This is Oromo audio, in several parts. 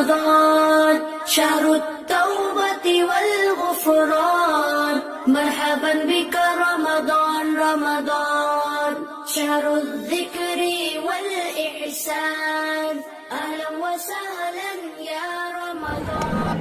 رمضان شهر التوبة والغفران مرحبا بك رمضان رمضان شهر الذكر والإحسان أهلا وسهلا يا رمضان.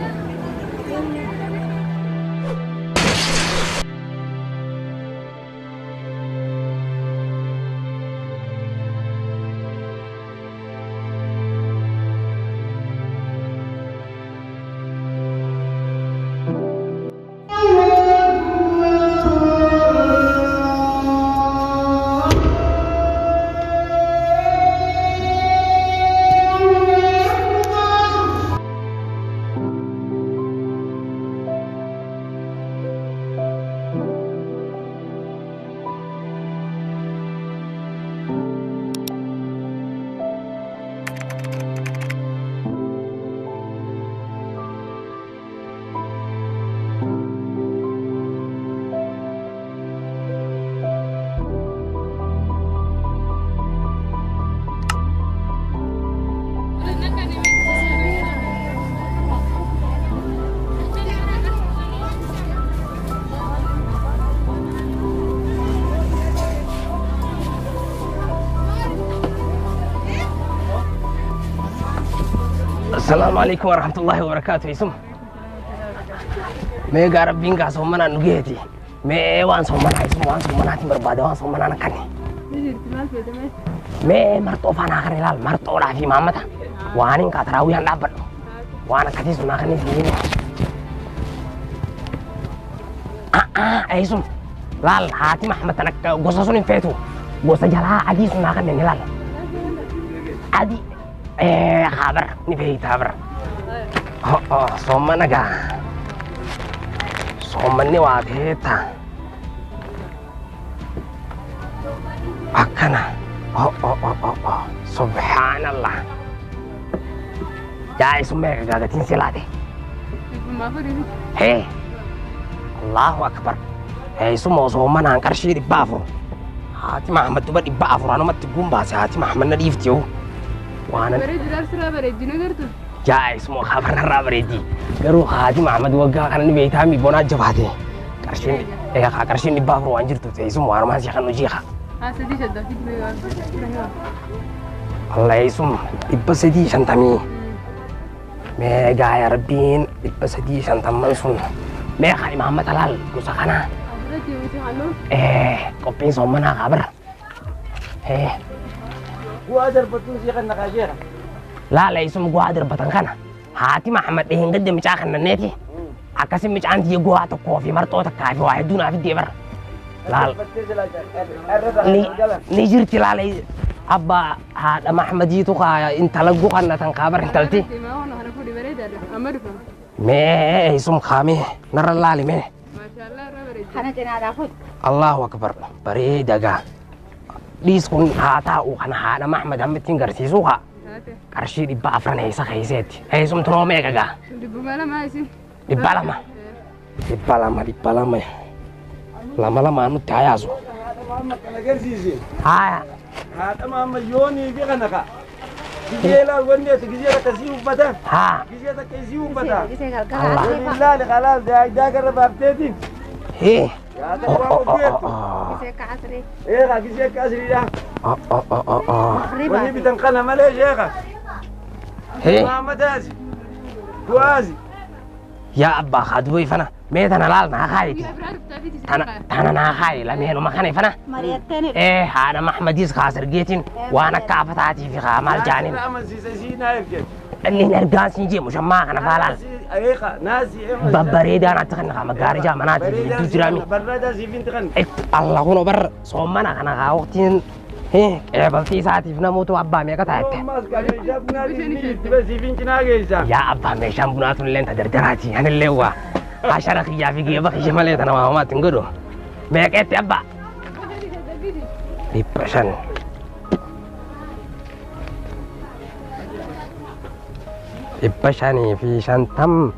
السلام عليكم ورحمة الله وبركاته. اسم ما قارب بينك صومنا نجيتي ما وان صومنا اسم وان صومنا تمرباد وان صومنا نكني ما مرتو فانا كني لال مرتو لا في مامتا وانين كاتراوي ان دابل وانا كتيس ما كني سيني اسم لال هاتي محمد انا غوسسون فيتو غوسا جلا ادي سنا كني لال ادي خبر نبي خبر صومنا جا صومني واتيتا أكنا سبحان الله يا اسمك قاعدين سلادي هي الله أكبر هي اسمه صومنا أنكر شيء بافر هاتي محمد تبغى بافر أنا ما تقوم بس هاتي محمد نديفتيو وانا بريد الأسرة بريد نقدر يا اسمه خبر نرى بريدي قالوا خادي محمد وقع كان بيتامي بونا جبهته كرشين إيه كرشين نبافر وانجرتو تيسمو أنا ما سيخانو جيخا سدي شدة في الله يسوم إبسدي شنتامي ما جاي ربين إبسدي شنتام منسون ما خالي محمد هلال قصانا كوبين صومنا خبر قادر بتون سيخن نقاشيرا لا يسوم قادر بتنكنا هاتي محمد إيه قد مشاخن النتي أكاسي مش عندي قوات كوفي مرتو تكافي واحد دون في الدبر لا نيجرتي لا لي أبا هذا محمد يتوقع أنت لقوا كنا تنكابر أنتلتي ما يسوم خامي نرى الله لي ما شاء الله بريد أنا تنادى خد الله أكبر بريد دقا ليس كون هاتا وكان هذا محمد هم تنقرسي سوها كرشي دي بافرن هيسا خيسيتي هيسوم ترومي كاكا دبلا ما يصير دبالما lama anu tayazo محمد انا جرسيسي haya هذا محمد يوني بيغنكا جيلا وني تجيلا كسيو بدا ha جيلا كسيو بدا Allah لا لا خلاص ده قرب ابتدي he هذا هو بيتو ايه غا كاسري ده وني بتنقنا مالي شيخا he محمد هازي كوازي ya abba khadboy fana me tana lal na khayti tana na khay la mehno makane fana hada محمد يس خاسر جيتين وانا كافتاتي في خامال جانين اللي نرجع سنجي مش ما انا فعلا ايخا ناسي ببريد انا تخن خام غارجا مناتي في دوجرامي بردا سي بنت خن الله هو بر صومنا انا وقتين هي قبلتي ساعتي فينا موتو ابا مي كتايت يا ابا مي شامبونات لين تدردراتي انا اللي هو عشرة يا في جيبك شمالي انا ما تنقدو مي كيت ابا ديبشن ديبشاني في شنتم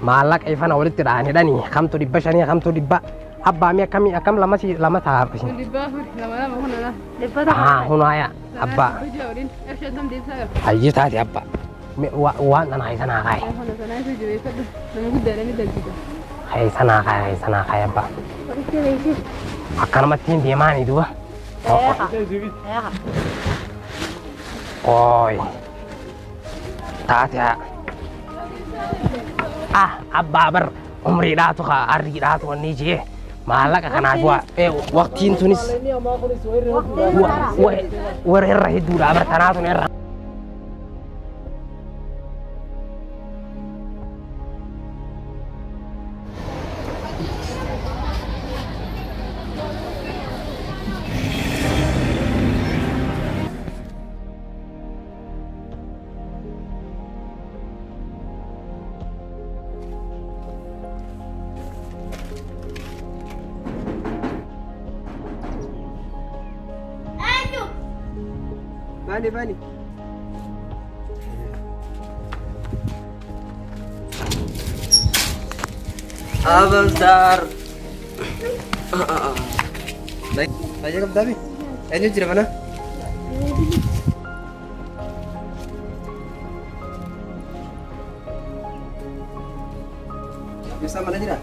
مالك ايفانا ولدت داني داني خمتو ديبشاني خمتو ديبا أبا مي كم لما تعرف شيء هنا يا أبا أيش هذه أبا waan tan haysanaa kaaye. Hona sanaa isa jabeeffadhu. Nama guddaadha ni dalchita. Haysanaa kaaye abbaa. Akkanumatti hin deemaanii duuba. Ooy. Taate abbaa bar umriidhaatu arriidhaatu wanni jee maallaqa kanaaf waqtiin tunis warra irra hedduudha bar tanaatun irra. Bani. Abaldar. Baik, aja kamu tapi. Ini jadi mana? Bisa mana tidak?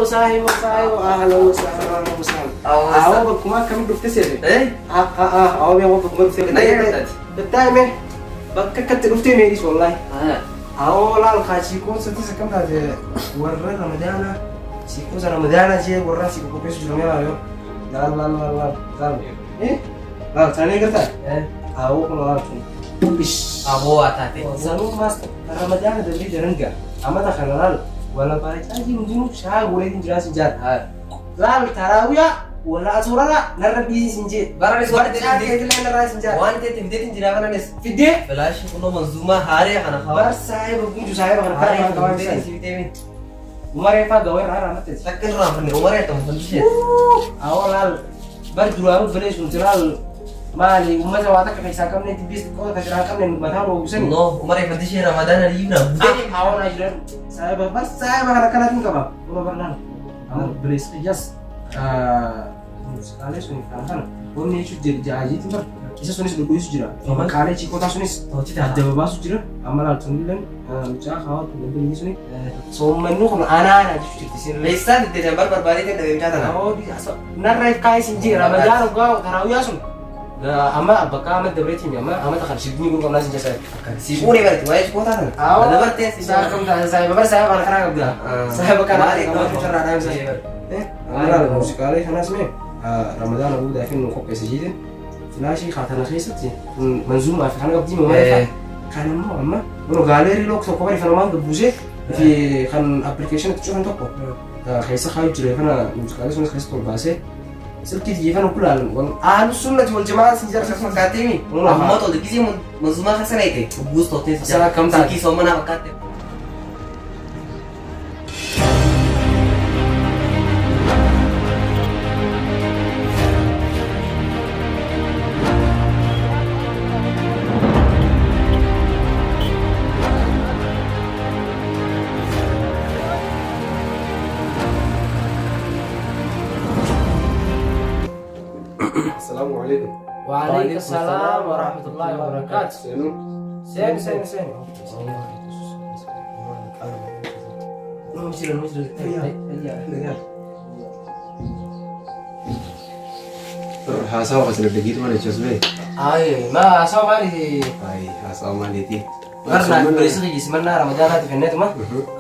Sahibu, ahlan wasahlan. Awak kuma kami dufte sih? Awak yang waktu kuma dufte. Betul me. Bakka kat dufte me dis wallahi. Awak lal kaji ko sati sekam tadi. Warra Ramadana. Siku Ramadana je warra siku ko pesu jualnya lalu. Lal. Lal sana kerja. Awak lal tu. Awak tadi. Sanu mas Ramadana dari jalan enggak? Amat tak kenal. Wala balik aja mungkin usaha gue ini jelas senjat. Lalu tarawih ya, wala asurala narbi senjat. Barang itu ada di dalam senjat. Wanita tidak jirakan anes. Video. Belas kuno manzuma hari akan khabar. Saya berkunjung saya akan kawan saya. Umar Eva gawe rara mati. Takkan orang bener Umar itu bener. Awal berdua beli suntiral. Mali umar jawata kepisahkan nih tipis kok kecerakan yang batang bagusan. No, Umar Eva di Ramadan hari ini. Awal aja. Saya bakal kanatin ka ba? Uma barnan. Ang beli sejas sekali suni kan. Oni itu jadi itu kan. Bisa suni sudah kuis jira. Ama kali ciko ta sunis. Ada baba sujira. Amal alhamdulillah. Ucap kawat beli suni. So menu kan anak itu di sini. Lesa di Desember berbalik dari ucapan. Oh, di asal. Narai kai sinjir. Ramadan gua tarawih asun. Ama apakah amat debreti ama tak harus sibuk dengan nasi jasa. Sibuk ni berarti, wajib kuota kan? Ada berarti saya bapak saya bakal kerja juga. Saya bakal kamu cerita ada saya. Mana musikali sana sini. Ramadan aku dah fin nukok pesijin. Nasi kata nasi sih. Manzum apa kan gak mau apa? Kan mau ama. Mau galeri lok toko bari fanaman berbuse. Di kan application itu kan toko. Kayak sekali jadi kan musikali sana kasih tol bahasa. Sedikit jikan ukuran, Ahlus Sunnah wal Jamaah sejarah sama katimi. Amma to dikisi manzuma khasana ite. Bus to tes. Sana kam ta ki somana wakate. Assalamualaikum. Waalaikumsalam warahmatullahi wabarakatuh. Sen. Hasaw kasih begitu mana cosme? Ay, ma hasaw mali. Ay, hasaw mali ti. Karena berisi di semana Ramadan hati kena tu mah.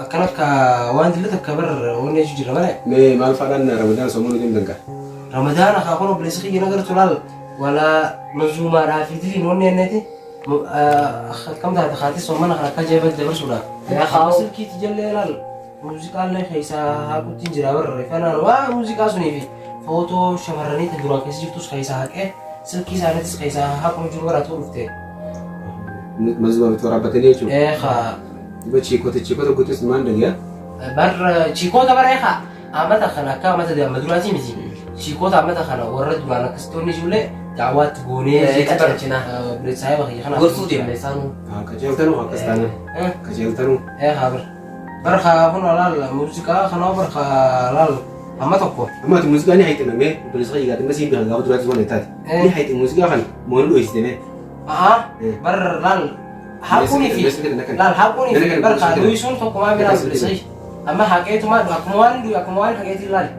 Akan ka wan dulu tak kabar wane jujur mana? Me mal fadan Ramadan semua ni dengka. Ramadan aku nak berisi kena kerja tulal. Wala manzuma rafiti wane nanti. كم ده دخلتي صومنا خلاص جايبك دبر سودا يا خاص كي تجلل موسيقى اللي خيسا كنت تنجرا ور فانا وا موسيقى سني في فوتو شمرني تدورا كيس جبتوس خيسا هك سلكي سانتس خيسا هكم جورا تورفته مزبوط بتوربتني شو خا بتشيكو كنت اسمان دنيا بر تشيكو ده بر خا اما تخنا كما تدي مدراتي ميزي تشيكو ده اما تخنا ورد وانا كستوني جوله دعوات غوني زيتبرچنا بريت saya bagi kana gursu dia mesanu kecil tanu Pakistan kecil tanu خبر برخا هنا لا موسيقى خنا برخا لا أما تقول أما الموسيقى نهاية الماء بالصغير قاعد مسين بها قاعد دلوقتي وانا تات نهاية الموسيقى خن مولو إجتماع بر لا حقوني في لا حقوني في برخا دويسون تقول ما بيناس بالصغير أما حكيته ما أكمل حكيت لا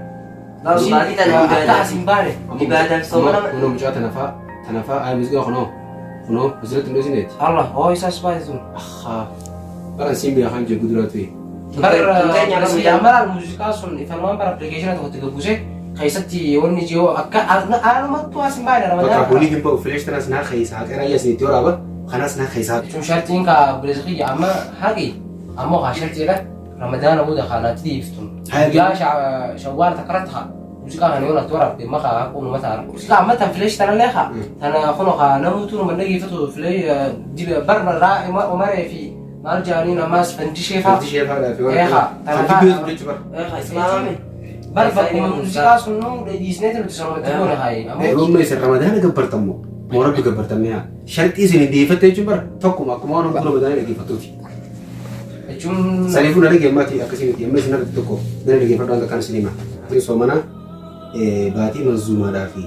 لا شيء أتعسين باره ibadah semua كنا مجا تنافا الموسيقى خنو بزرت الموسيقى الله هو يساس بايزون أخا بلان سين بها خن جو دلوقتي بر أما الموسيقى سون يفهمون بر أبليكيشن أتوقع تقبوسه خيستي وني جو أنا ما تواسين باره بقى بولي كم بقى فلاش ترى سنها خيسات أنا يا سنتي ورا بقى خلاص سنها خيسات شو شرطين كبرزقي أما هاي أما غاشرتي له رمضان أبو دخلت لي يفتون يا شوار تكرتها موسيقى هني ولا تورا بمخا أكون مثلا موسيقى أما تفليش ترى لها أنا خنوقا نموتون من نجي فتو فلي جيب برنا راعي ومرة في مالجانين أماس فنتشيفها إيها eh Islam برفق موسيقى سنو ديسنيت اللي تسمع تقول هاي روم ما يصير رمضان قبرتمو مورب قبرتميها شرط إذن دي فتى جمر تقوم أكمل رمضان اللي فتوتي جم سالفون لقي ماتي أكسين يوم سنة تكو من لقي فردان كان سينما في سومنا باتي منظومة دافي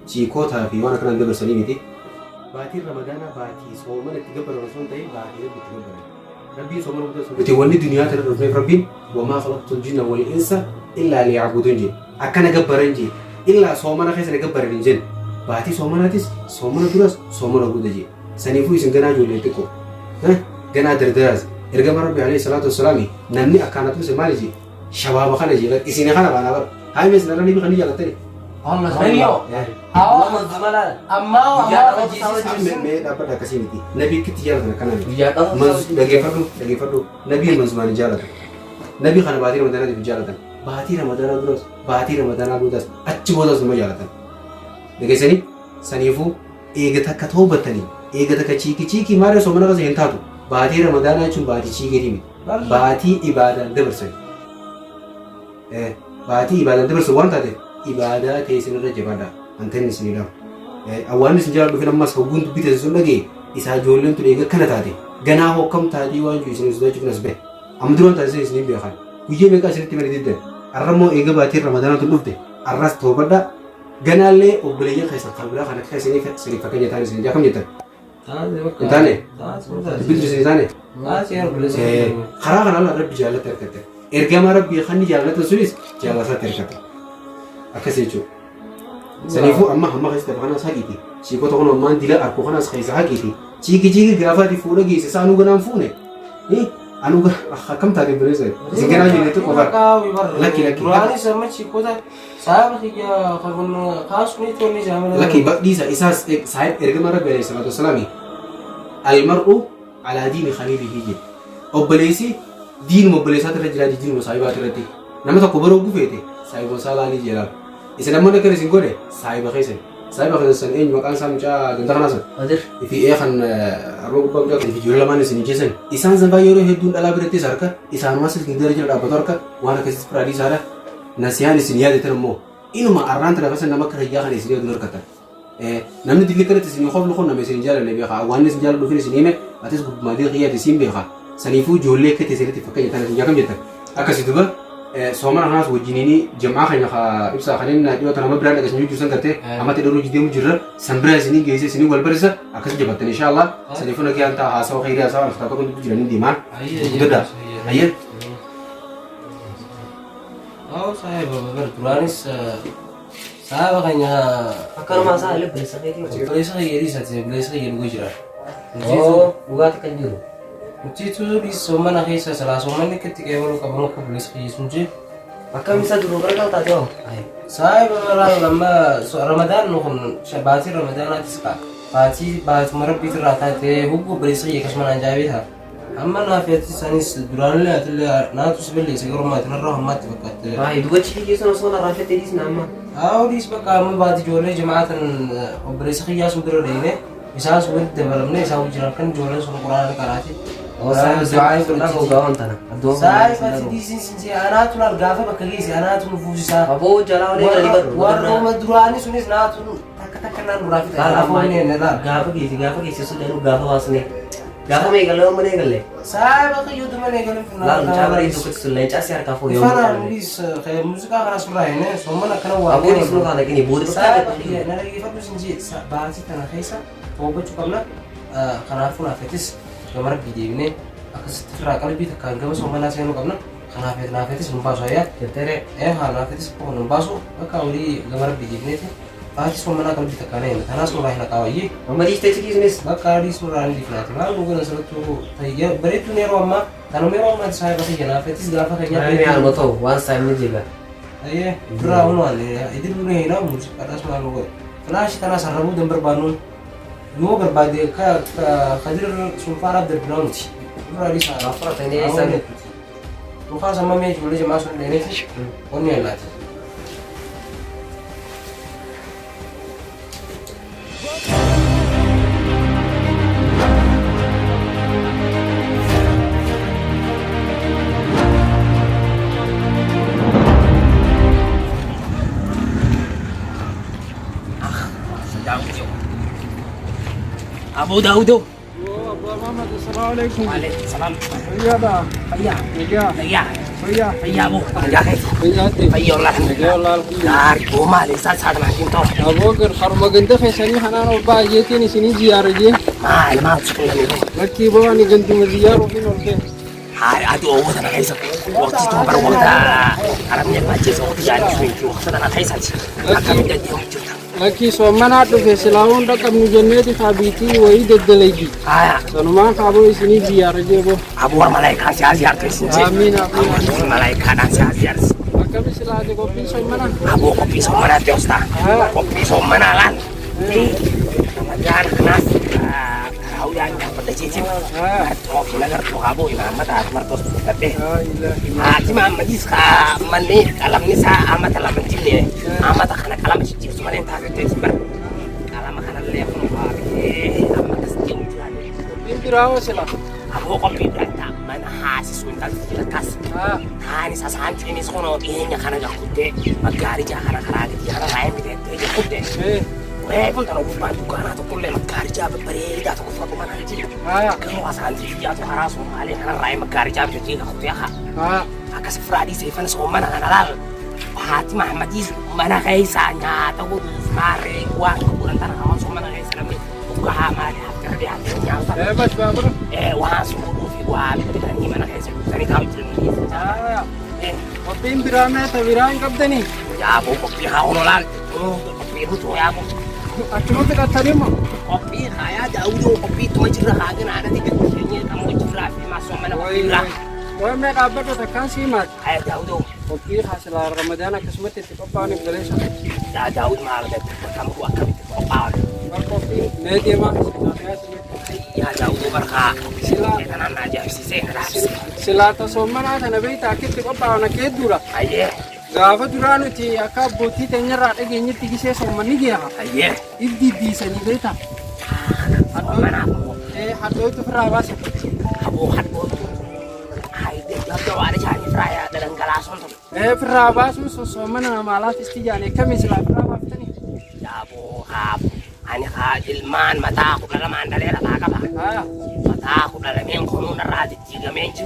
شيكو تافي وانا كان قبل سليمتي باتي رمضان باتي سومنا تقبل رسول تاي باتي بتقبل ربي سومنا بتولي دنيا ترى ربي وما خلقت الجن والإنس إلا ليعبدون أكان قبرنجي إلا سومنا خيس قبرنجي جن باتي سومنا تيس سومنا درس سومنا بودجي سنيفو يسنجنا جولي تكو ها جنا درداز إرجع ربي عليه الصلاة والسلام نمني أكانت مثل مالجي شباب خنا جيلات إسيني خنا بنا بر هاي مثل نرني بخني جالت تري الله زميلو Allah zamalah أما me dapat dah kasih nanti Nabi kita jalan kanan bijak lagi fardu Nabi manzuman jalan Nabi khana bahati Ramadan di jalan bahati Ramadan terus accu bodas semua jalan lagi sanifu ega tak katobat tani ega tak ciki mare so mana kasih entah tu bahati Ramadan cuma bahati ciki ini bahati ibadah debersai bahati ibadah debersai wan tadi ibadah tesin raja pada anten sini dah awan sini jalan film mas hugun tu bisa sesuatu lagi isa jualan tu ega kena tadi gana hokam tadi wan ju sini sudah cukup nasbe amdron tadi sini biarkan kuje mereka sini timur itu deh aramo ega bahati Ramadan tu lufte arras tobat dah gana le obrolnya kaisa kabra kana kaisa sini pakai jatan sini jakam jatan tane bidu sini tane khara kana la rabbi jalla terkata ergama rabbi khani jalla tsuris jalla sa terkata akasichu sanifu amma hamma kaisa tabana sagiti siko to kono man dila arko kana kaisa sagiti chiki gafa di fura gi sanu ganam fune anu ga hakam tadi berese singena ni itu kobar laki Rani sama Ciko dah saya kerja kawan khas ni tu ni zaman laki bakdi sa isas sahib ergama rabbi alayhi salatu wassalam المرء على دين خليله جد أبليسي دين مبليسات الرجال دين مصايبات الرتي نما تكبروا بفيته صايب وصال على جلال إذا نما نكره سينقوله صايب خيسن سن إنج مكان سامجا جنتنا ناس Hadir في إيه خن أروق بمجا في جولا ما نسني جسن إنسان زنبا يورو هدون على برتي ساركا إنسان ما سلك ندير جل أبطاركا وأنا كسيس برادي سارا نسيان سنيا دتنمو إنه ما أران ترى بس نما كره يا خن يسير دور كتر namni dilli kana tisini khof lu khonna mesin jala le biha wanni sin jala do fini sinime atis gub madi khiya tisim biha sanifu jolle ke tisirati fakay tan yakam jetta akasi duba somana nas wajinini jamaa khanya kha ibsa khanin na dio tan mabran daga sinju jusan karte amate do ruji demu jirra sambra sini geise sini wal barisa akasi jabatan inshallah sanifu na kiyan ta hasaw khairi hasaw khata ko jirani diman gada ayat saya berturanis saya makanya akan masalah lebih sakit boleh saya gue jira buat kanjur itu di semua nak saya salah semua ni ketika orang kamu ke boleh saya sunci akan bisa dulu kalau tak jauh saya berlalu lama Ramadan nuhun syabati Ramadan nanti sekat bahas merep itu rata teh hukum boleh saya kasman anjay ha amma nafiyati sanis durale atle natu sebeli segar mat narah mat bakat itu kecil je soal rafet ini nama أو ليش بقى من بعد جولة جماعة وبريسخية سودر رينه مثال سويت دبلمنا يساوي جركن جولة سون القرآن كراتي saya aku gawan tanah saya pasti di sini anak tu nak gafe bakal anak tu nufusi sa Abu jalan ni kali baru warna madurani sunis anak tu tak kenan murafit kalau ini gafe sudah gafe wasni Gaafa meeqalee amma eegalee? Saayba kayyuu dumane galan Laal caabar itu kecil lain cas harga foyo. Fana nulis kayak musika kana surah ini, soalnya nak kena Aku di sini kan lagi nih buat Saya apa? iya, nara lagi fatu sinji bahasi tanah kaisa. Coba cukup nak karena aku nafetis gambar video ini aku setelah kali bisa kan gak sama nasi yang kamna karena nafetis lupa saya jadi nafetis kok lupa so maka uli gambar video ini sih bahasi sama nak kali bisa kan ini karena surah nak kawai Mama di stage ini maka di surah ini nanti lalu gue nasi itu ya beri tu nero amma kalau nero amma saya pasti ya nafetis gak apa Ini kayaknya yang tahu one time ini juga. iya brown wali ya itu dulu nih musik atas malu gue flash tanah sarabu dan berbangun dua berbagi ke kadir sulfara berbangun sih udah di sana Apa ini sana? lupa sama me boleh masuk ini sih punya lah Abu Daudo. Abu Muhammad, assalamualaikum. Waalaikumsalam. Iya dah. Fayya. Iya. Fayya. Iya. Fayya Abu. Fayya kayfa? Iya. Fayya Allah. Iya Allah. Dar goma le sa sa ma kinto. Abu agar harma ganda fesani hanan oba yeti ni sini ziar je. Ma ma sukun ni. Laki bawa ni ganti ziar ubin olke. Hai adu awu sana kaysa. Waktu itu baru waktu alamnya baca so yani suwi waktu sana kaysa. Akan jadi hujud. Laki somana tu fesilawun dak kam ni jannati khabiti wa idadalagi. Aya. Sanuma kabo sini ziar je bo. Abu malaika si aziar tu sinje. Amin amin. Malaika dan si aziar. Kami sila je kopi somana. Abu kopi so mana Diosta. Kopi so mana lan. Kemudian kenas. Kau yang dapat cicip. Kopi lagar tu abu ina mata martos tapi. Cuma majis ka mani kalam nisa amat kalam mencili. Amat akan kalam mencili cuma yang tak ada sebar. Kalam akan lepas amat sejauh jalan. Pirawo sila. Abu kopi beranta mana hasil suntal kas. Hani sasan ini sono ini karena gak kude. Magari jangan karena dia lain dia kude. Pun kalau bukan bukan atau kulle magari jabat berida atau kufa kumana aja. Kalau asan dia atau harus mengalih karena lain magari jabat jadi gak kude ha. Akas Fradi Stefan so mana kanalal. Hati Muhammad is mana kaisanya atau mare uang kuburan tanah kawan so mana kaisa nabi. Buka mari hati dia hatinya. Bas babar. Wah suruh wah itu kan gimana kaisa. Tadi kau ini. Kopi birame ta birang kapteni. Ya bu kopi kau nolal. Kopi itu tuh ya bu. Acuma ta tarimo. Kopi kaya jauh kopi itu macam rahasia ada di kecilnya kamu cerah masuk mana kopi lah. Wah me kabar ta kan simat. Kaya jauh. Kopi hasil Ramadan kismet itu apa nih galesa. Ya jauh malah deh kamu akan kopi. Kopi me dia mah. Ya jauh berkah. Sila Tanah aja sih sila ta somana ta nabi ta kit ko pa na ke dura. Aye. Gafa duranu ti aka boti ta nyara de genyi tigi se somani dia. Aye. Iddi di sani beta. Mana Hado itu perawas. Abu hadu. Hai deh lalu ada jadi fraya dalam galason tuh. Perawas somana malah istijane kami sila perawas tani. Ya bu Ani ka ilman mata aku dalam andalera ka ba. Mata aku dalam yang kono naradi tiga menju.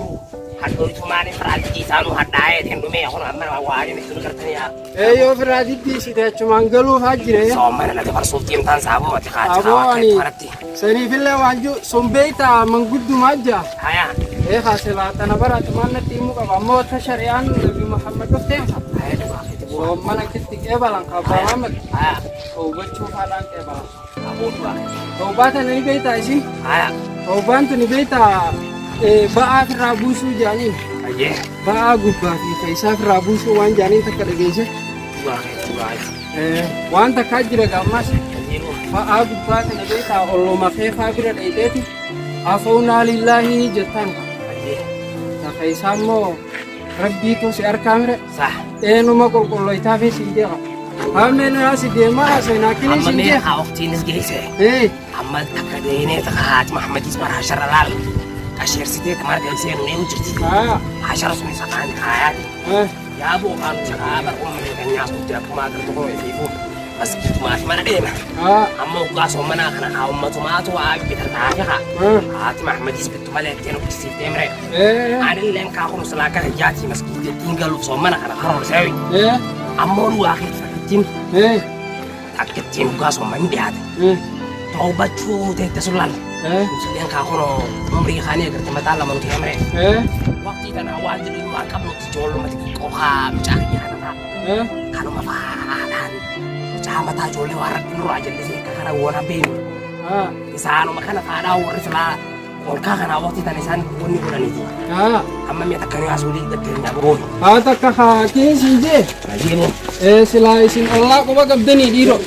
Hadu itu mani fradi di sanu hadae tendu me aku namar wari me sudah kertanya. Yo fradi di sida cuma galu hajire. So mana nanti kalau sultim tan sabu mati ka. Abo ani. Seri fille wanju sombeita manggudu maja. Aya. Hasila tanabara mana timu ka mo ta syarian Nabi Muhammad tem. Aya So mana kitik balang ka Muhammad. Aya. Kau bacu halang ke balang. Abu dua. Kau bata ni beta isi. Aya. Kau bantu ni beta baa rabusu jani. Aye. Baa gubba fi kaisa rabusu wan jani ta kada geje. Dua. Wan ta kajira gamas. Aye. Baa gubba ta ni beta ollo ma fe fa bira daiteti. Afauna lillahi jatan. Aye. Ta kaisa mo rabbi to si arkamre. Sah. Numa ko ita fe si dia. Amen ya si dia ma sa nakini si Amma me dia. ka waktu ini segese. Amma takadene takat Muhammad ismar hashar lal. Kashir site kamar dari saya ne ujurti. Hashar suni sakan kaya. Ya bu kan cakap aku mereka nyaku tidak kemarin tu kau itu. مسجد ما في من ديما أما وقاسو منا خنا أو ما توماتو أبي بترتاحها هات محمد يثبت مالك تنو كسيف تمرة أنا اللي نكاخو مسلاك جاتي مسجد تينغلو صومنا خنا خرور سوي أما هو أخير فكتين أكتين وقاسو من بيعد توبة شو تسولان مسلين كاخونو عمري خاني أقدر تمتعلم من تمرة وقت أنا واجد ما قبل تجول ما تكوها بجاهي أنا كانوا ما فاهمان جامع تجول وارد نروح جلسة كهرا وانا بين إنسانو ما كان فادا ورسلا والكهرا وقت تنسان وني ورانيتي أما ميتكني أسولي دكتورنا بروي هذا كهاكي سيجي أجيبه سلايسين الله كوبا قبضني ديرو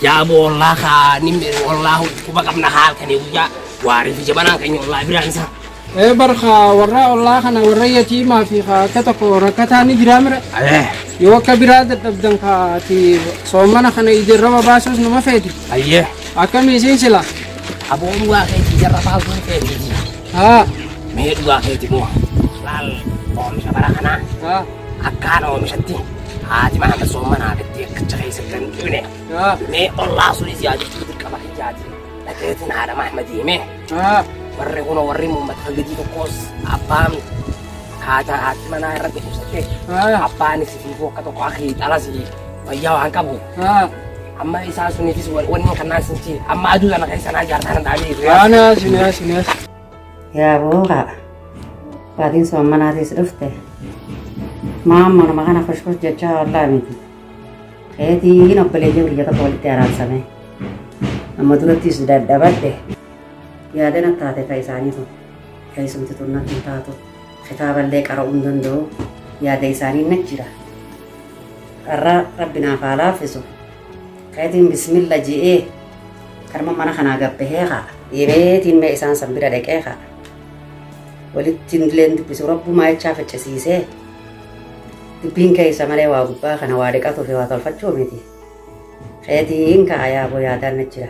يا أبو الله خانم والله كوبا قبنا حال كني ويا وارث جبنا كني الله برانسا برخا ورا الله خنا وريتي ما في خا كتكو ركتاني جرامر يو كبيرات تبدن خاتي صومنا خنا يجرب باسوس نما فيدي أيه أكمل يسين سلا أبو الله كي يجرب باسوس فيدي مهد الله كي تبو لال قوم شبرا خنا أكانو مشتي هاتي ما هم صومنا بدي كتشخي سكن كونه مي الله سوري زيادة تدرك ما هي زيادة لكن هذا محمد يمه ورّينا ورّيمو متخلدي تقص أبام هذا mana rabi sate apa ni si fibo kato ko akhi talasi bayaw ang kabo amma isa sunitis wani kana sinci amma adu na kai sana jar tanan dali ana sini ya boga badin so manatis rufte mamma na magana khosh jacha Allah miti edi ino pele je uriya ta poli teran same amma dulatis dadabate ya dena tate kai sani to kai sumti tunna tintato كتاب اللي قرأون دندو يا ديساني نجرا ربنا فعلا فسو خيتين بسم الله جئه كرم منا خنا قبهيخا يبيتين ما إسان سنبرا دكيخا ولتين لين بسو رب ما يتشاف التسيسه تبين كيسا ملي واببا خنا وادكاتو في واتو الفتشو ميتي خيتين كايا بو يا دان نجرا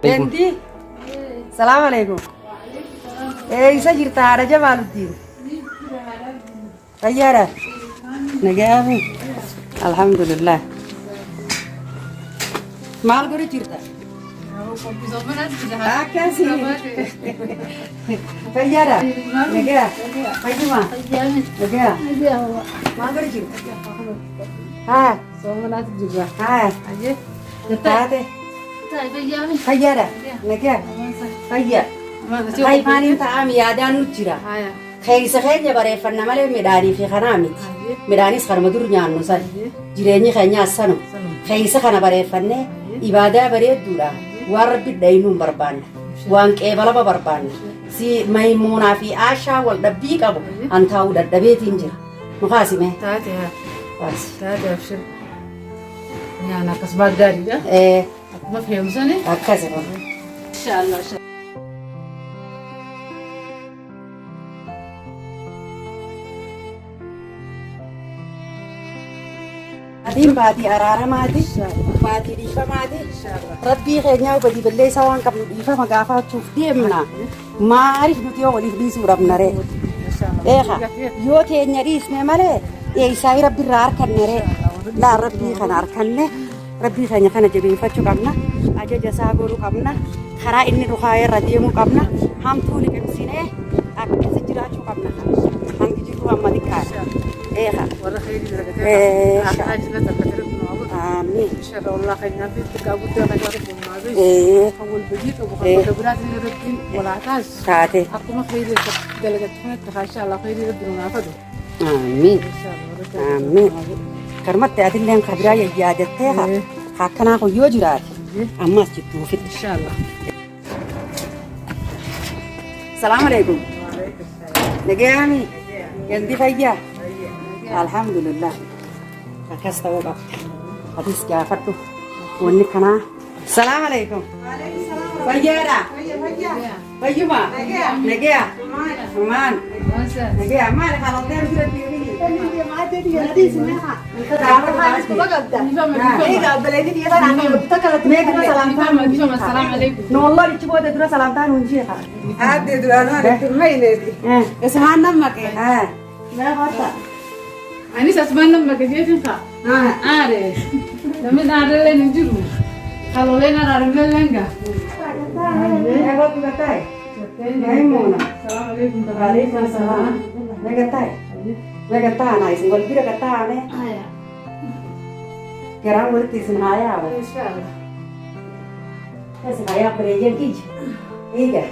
بنتي السلام عليكم ايه سجل تعالى جمال الدين طيارة نجابي الحمد لله ما القري جرتا كاسي طيارة نجا فايدما نجا ما القري جرتا ها سومنات جرا ها اجي تاتي خيرة نكيا خير خي فاني تعام يادان نجرا خيس خير جبرة فنملة مداني في خنامي مداني سخر مدور نيان نصر جريني خنيا سنو خيس خنا برة فنة إبادة برة دورا ورب دينون بربان وان كبلا بربان سي ميمونا في عاشا والدبيك أبو أنتاو دبيت إنجرا مخاسمة تاتي بس تاتي أبشر يعني كسبات داري ده ما فيهم سنة أكاسي إن شاء الله أدين بادي أرارة مادي بادي ديفا مادي ربي خيرنا وبدي بالله سوان قبل ديفا مقافة تشوف ديمنا ما أعرف نتيو ولي بدي سورة بنره إيها يو تيجي ريس نمره إيه ساي ربي رار كنره لا ربي خنار كنه ربي خيرنا خنا جبين فتشو قبنا أجا جساقولو قبنا خرا إني رخاية رديمو قبنا هم تولي كمسينه أكيد سجراتشو قبنا هم كجيتو هم مدكار إيها ورا خير درجة حاجنا تبتدر بنوابط آمين إن شاء الله والله خيرنا في تقابل ده نجارة بماضي أول بديت أبو خالد براد من الرجل ولا عتاز تاتي أقوم خير درجة تحمل تخشى الله خير ربنا نافذه آمين إن شاء الله آمين كرمت أدلهم خبرا يجادتها حكنا خو يوجرات أما سجدوا في إن شاء الله السلام عليكم نجامي يندي فيا الحمد لله أكست وقف حديث جافته ونكنا السلام عليكم فيا Fayyuma. Nagaya. Aman. Nagaya. Aman kalau ter sudah pilih. Ini mati dia nanti semua. Kita dapat harus bagada. Ini gabel ini dia kan kita kalau mereka salam tahan. Assalamualaikum. No Allah dicoba ada dua salam tahan unji ha. Ada dua anak itu main ini. Kesemana mak? Nah kata. Ani sasmana mak dia juga. Ada. Tapi ada lain juru. Kalau lain ada enggak? Apa tu kata? Maimuna. Assalamualaikum. Waalaikumsalam. Kata. Kata na isi wal kira kata ne. Kira wurti sunaya wa. Insyaallah. Saya berejen kij. Iya.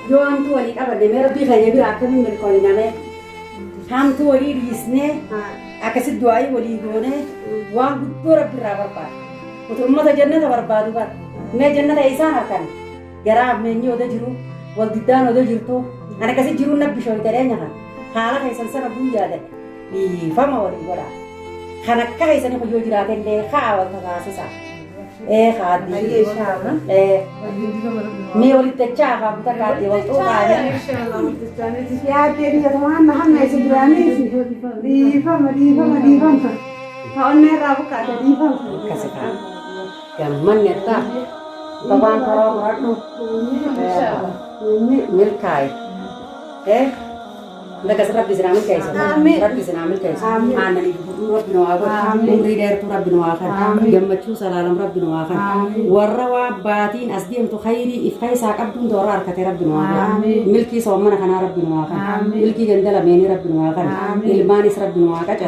Jo am tu wali kabar de mera bi khaya bi rakam min ko ina ne. Ham tu wali risne. Akasid duai wali gone. Wa guttura birabar pa. Utul ummata jannat barbadu ba. मैं जन्नत ऐसा ना कर यार आप मैं नहीं उधर जिरू वो दिद्दान उधर जिरतो अने कैसे जिरू ना बिशोई तेरे यहाँ खाना कैसे संसार बुझ जाते ये फमा वाली बड़ा खाना कैसे नहीं बुझ जाते ले खावत था कैसे सा खादी मैं वाली तच्चा खा बुता खाती वो तो खाया यार तेरी जवान ना हम ऐसे दुआने दीपम हाँ ने राव का दीपम कैसे खा Gaman neta, babang kalau ratu, milkai, mereka serap di sana milkai, serap di sana milkai, anak ibu Rabbi Nuakan, umri dari tu Rabbi Nuakan, gammachu salalam Rabbi Nuakan, warrawa batin asdi untuk khairi, ifkai sakab dun dorar kata Rabbi Nuakan, milki somana kana Rabbi Nuakan, milki gendala meni Rabbi Nuakan, ilmanis Rabbi Nuakan,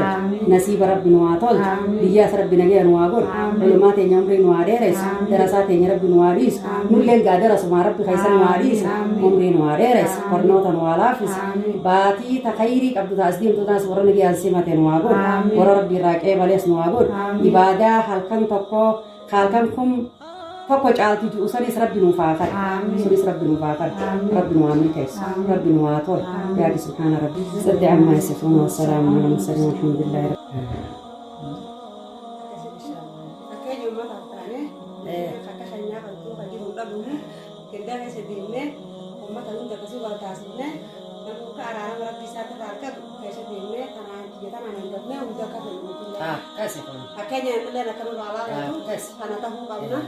nasib Rabbi Nuatol, dia serap binagi Nuakan. Ulama tenya umri nuaderes, darasa tenya Rabbi nuadis, nulen gadara semua Rabbi kaisan nuadis, umri nuaderes, kornota nualafis, bati takhairi kabdu tasdim tu nas orang lagi asima tenuagun, orang Rabbi rakyat bales nuagun, ibadah halkan kum toko cal tujuh usanis Rabbi nufakat, usanis Rabbi nufakat, Rabbi nuamil kais, Rabbi nuatol, ya Subhana Rabbi, sedih amma yasifun wassalamu alaikum warahmatullahi wabarakatuh. Kasih pun. Akhirnya melihat akan bawa itu, karena tahu kamu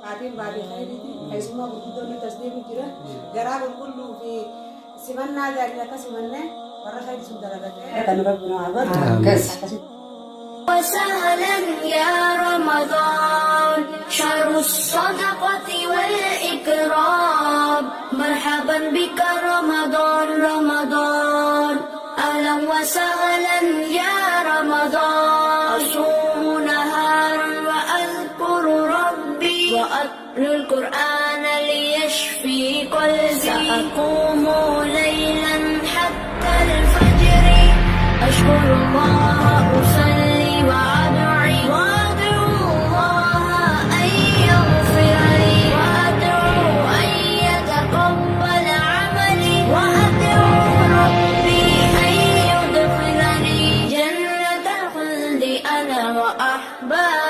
Atin bagi khairi itu, semua begitu ni tasdim kira, garang kullu fi simanna dari laka simanna, warna khairi sudah ada. Kata Rabbuna abad. Kasih. وسهلا يا رمضان شهر الصدقة والإكرام مرحبا بك رمضان رمضان أهلا وسهلا يا رمضان أصوم نهارا وأذكر ربي وأتلو القرآن ليشفي قلبي سأقوم ليلا حتى الفجر أشكر الله أصلي وأدعو الله أن يغفر لي وأدعو أن يتقبل عملي وأدعو ربي أن يدخلني جنة الخلد أنا وأحبابي